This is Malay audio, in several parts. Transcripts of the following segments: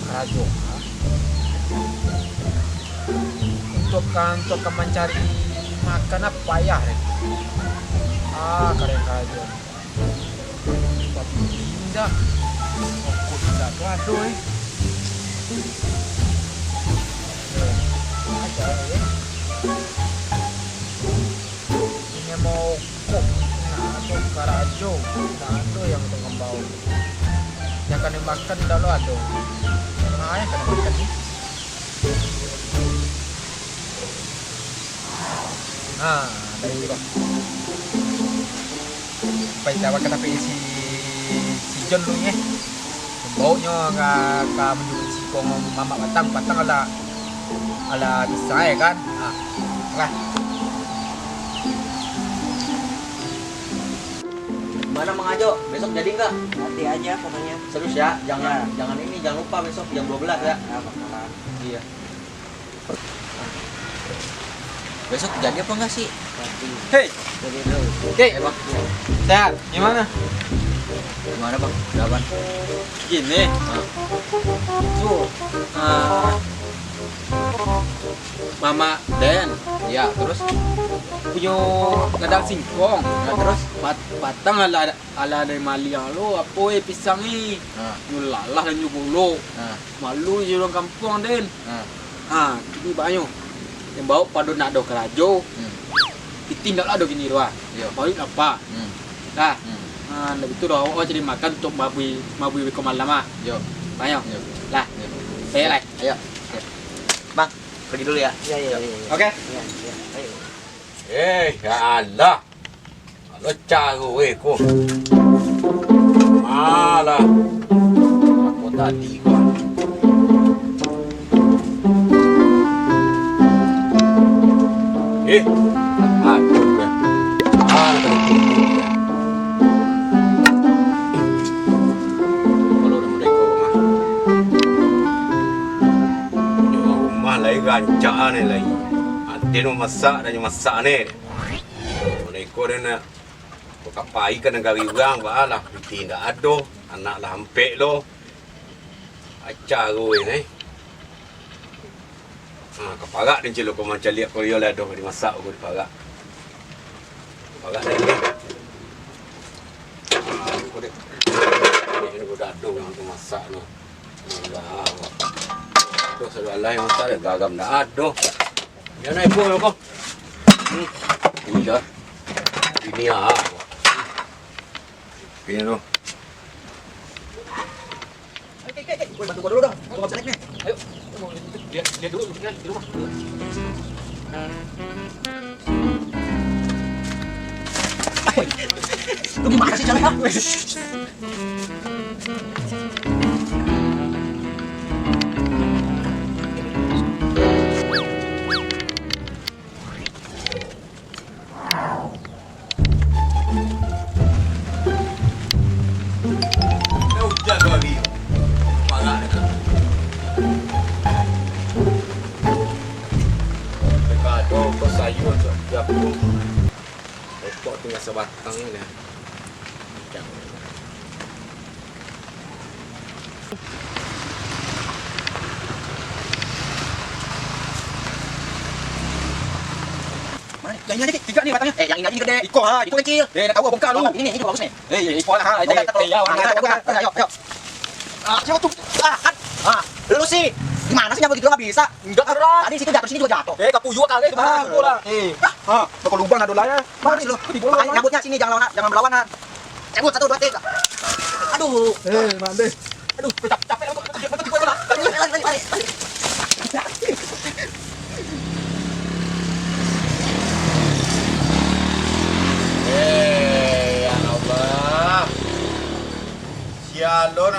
Karajo. Untuk mencari makan apa ya? Karen Karajo. Pindah. Aku tidak aduh. Aja ya. Ini mau kok untuk Karajo. Ada yang tengah bau. Yang akan dimakan dulu ada. Yang akan dimakan ni. Dari itu. Baik, dapat kata si John lu ya. Baunya nggak menyukai si kong mama batang ala bisa ya kan. Kan. Mana Mang Ajo? Besok jadi nggak? Nanti aja pokoknya. Serius ya? Jangan ini, jangan lupa besok jam 12 ya. Iya. Besok jadi apa enggak sih? Hei, Jadi dulu. Oke. Bang. Sehat. Gimana? Gimana Bang? Jawaban. Gini. Tuh. Mama Den, Iya, terus punya ladang singkong. nah, terus Batang ala dari mali yang lo apa pisang ni. nah, Nyulalah dan nyugulo. nah, Malu je orang kampung Den. nah. Ini banyak. Yang bau pada nak do kerajo. Ditindaklah do gini doa. Iya. Balik apa? Hmm. Dah. Hmm. Lebih tu dah jadi makan untuk mabui komal lama. Yo. Banyak. Yo. Lah. Yo. Saya lah. Ayo. Bang, pergi dulu ya. Iya. Oke. Iya. Ayo. Ya Allah. Kalau caru ko. Malah. Aku tadi kan. Aku kan. Kalau udah mereka rumah. Punya rumah lagi rancak ni lagi. Dia nak masak dan masak ni. Mereka dia nak kapai ke negara orang bahalah. Tidak ada. Anak lah hampir lo. Acar ni. Keparak dia celuk kau macam lihat kau lah dah dimasak aku diparak. Parak dia ni. Aku dia. Ini aku dah ada yang tu masak tu. Allah. Tu selalu yang masak dia gagam dah ada. Dia naik pun kau. Ini dah. Ini ah. Ini tu. Woi, bantu gua dulu dong. Gua enggak bisa naik nih. Ayo. Lihat dulu di rumah. Lu gimana sih jalan, ha? Hujan tu hari. Parak dia. Dekat ada kau sayur tu. Dia pun. Ekor tinggal sebatang ni. Mana ni? Yang ini aja, 3 ni batangnya. Yang ini aja ni gede. Ikut ha, ikut kecil. Nak tahu bongkar lu. Ini bagus ni. Ikut lah ha. Ayo. Siapa tu? Lu sih. Gimana sih nyawa gitu enggak bisa? Enggak keras. Tadi situ jatuh, sini juga jatuh. Kapuyu kali itu. Bola. Bakal lubang ada laya. Mana sih lu? Makanya nyabutnya sini jangan melawan. Cabut 1 2 3. Aduh. Mande. Aduh, capek. Lari.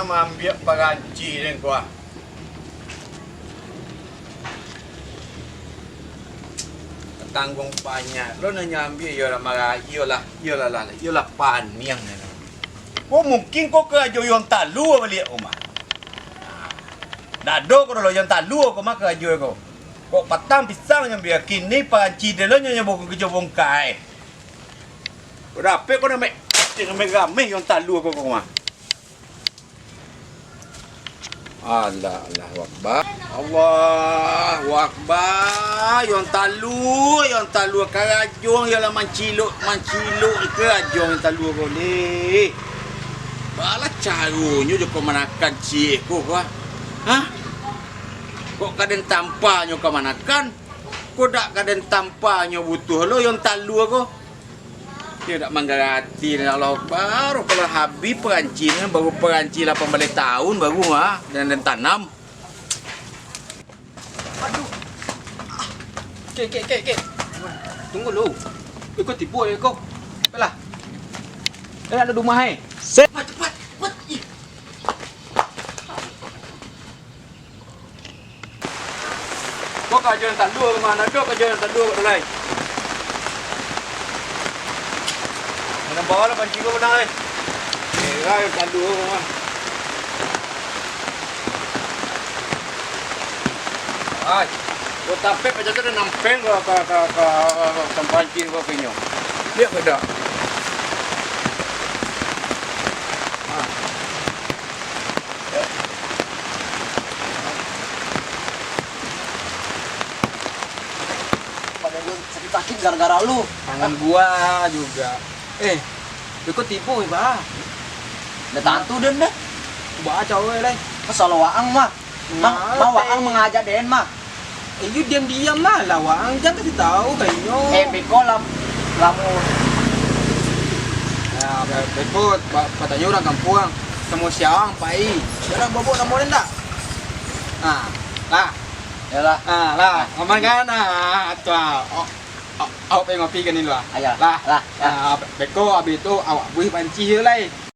nama ambil peranci ni kau. Tanggung banyak. Lo nak ambil ialah marah, ialah paniang ni. Kau mungkin kau kerja yang talu balik rumah. Dado kau lo yang talu kau mak kerja kau. Kau patang pisang yang biar kini panci dia lo yang bukan kerja bongkai. Kau dapat kau nak jangan ramai yang talu kau mah. Allah Akbar. Allahu Akbar. Yang talu kerajong ialah manciluk kerajong yang talu kau ni. Bala caranya je kau manakan cik kau kah? Ha? Kau kadang tampaknya kau manakan? Kau tak kadang tampaknya butuh lo yang talu kau. Dia tak manggarati dan Allah baru kalau habis peranci ni baru peranci 18 tahun baru dan tanam. Aduh. Kek. Tunggu lu. Ikut tipu ya kau. Apalah. Dah ada rumah hai. Cepat. Kau kerja yang tak dua ke mana? Kau kerja yang tak dua ke lain. Mana bawa lah panci kau benar ni. Yang tak dua ke mana? Ay, kau tapek macam tu dah nampeng ke panci kau punya. Lihat ke tak? Sakit gara-gara lu. Tangan gua juga. Ikut tipu ba. Udah tantu den deh. Ba cowok lain. Kesal waang mah. Mah waang mengajak den mah. You diam-diam lah lawang, jangan kasih tahu kayaknya. Beko lamu. Ya, beko katanya orang kampung. Semua siang pai. Jangan bobok nama dia tak? Lah. Yalah. Lah, aman kan? Tu awak pengen ngopi kan ni lah. Ayah. Lah. Beko habis tu awak buih panci je lah.